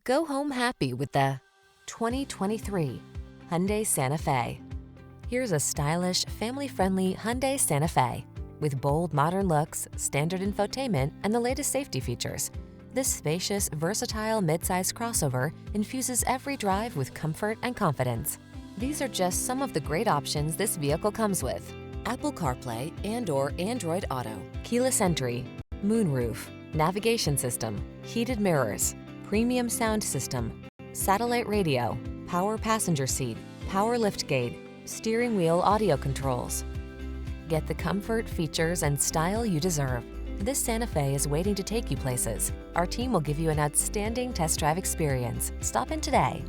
Go home happy with the 2023 Hyundai Santa Fe. Here's a stylish, family-friendly Hyundai Santa Fe. With bold, modern looks, standard infotainment, and the latest safety features. This spacious, versatile midsize crossover infuses every drive with comfort and confidence. These are just some of the great options this vehicle comes with: Apple CarPlay and/or Android Auto, keyless entry, moonroof, navigation system, heated mirrors, premium sound system, satellite radio, power passenger seat, power liftgate, steering wheel audio controls. Get the comfort, features, and style you deserve. This Santa Fe is waiting to take you places. Our team will give you an outstanding test drive experience. Stop in today.